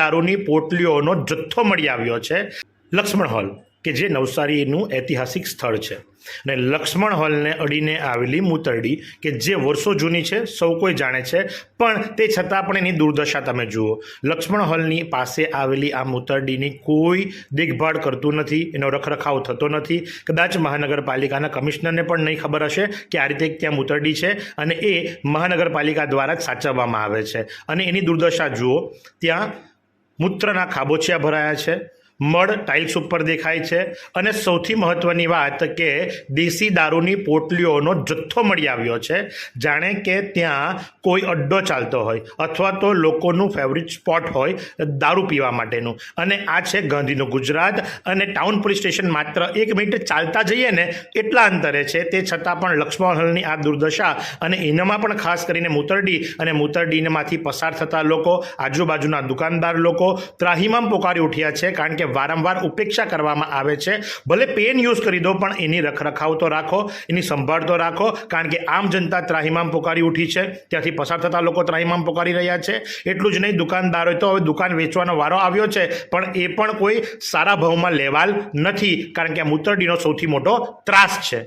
દારૂની પોટલીઓનો જથ્થો મળી આવ્યો છે લક્ષ્મણ હોલ કે જે નવસારીનું ઐતિહાસિક સ્થળ છે અને લક્ષ્મણ હોલને અડીને આવેલી મૂતરડી કે જે વર્ષો જૂની છે, સૌ કોઈ જાણે છે, પણ તે છતાં પણ એની દુર્દશા તમે જુઓ. લક્ષ્મણ હોલની પાસે આવેલી આ મૂતરડીની કોઈ દેખભાળ કરતું નથી, એનો રખરખાવ થતો નથી. કદાચ મહાનગરપાલિકાના કમિશનરને પણ નહીં ખબર હશે કે આ રીતે ત્યાં મૂતરડી છે અને એ મહાનગરપાલિકા દ્વારા જ સાચવવામાં આવે છે. અને એની દુર્દશા જુઓ, ત્યાં મૂત્રના ખાબોચિયા ભરાયા છે, મળ ટાઇલ્સ ઉપર દેખાય છે અને સૌથી મહત્ત્વની વાત કે દેશી દારૂની પોટલીઓનો જથ્થો મળી આવ્યો છે, જાણે કે ત્યાં કોઈ અડ્ડો ચાલતો હોય અથવા તો લોકોનું ફેવરિટ સ્પોટ હોય દારૂ પીવા માટેનું. અને આ છે ગાંધીનું ગુજરાત અને ટાઉન પોલીસ સ્ટેશન માત્ર 1 મિનિટ ચાલતા જઈએ ને એટલા અંતરે છે. તે છતાં પણ લક્ષ્મણ હોલની આ દુર્દશા અને એનામાં પણ ખાસ કરીને મૂતરડી અને મૂતરડીમાંથી પસાર થતા લોકો, આજુબાજુના દુકાનદાર લોકો ત્રાહિમામ પોકારી ઉઠ્યા છે, કારણ કે વારંવાર ઉપેક્ષા કરવામાં આવે છે. ભલે પેન યુઝ કરી દો પણ એની રખરખાવ તો રાખો, એની સંભાળ તો રાખો, કારણ કે આમ જનતા ત્રાહિમામ પોકારી ઉઠી છે, ત્યાંથી પસાર થતા લોકો ત્રાહિમામ પોકારી રહ્યા છે. એટલું જ નહીં, દુકાનદારોએ તો હવે દુકાન વેચવાનો વારો આવ્યો છે, પણ એ પણ કોઈ સારા ભાવમાં લેવાલ નથી, કારણ કે આ મૂતરડીનો સૌથી મોટો ત્રાસ છે.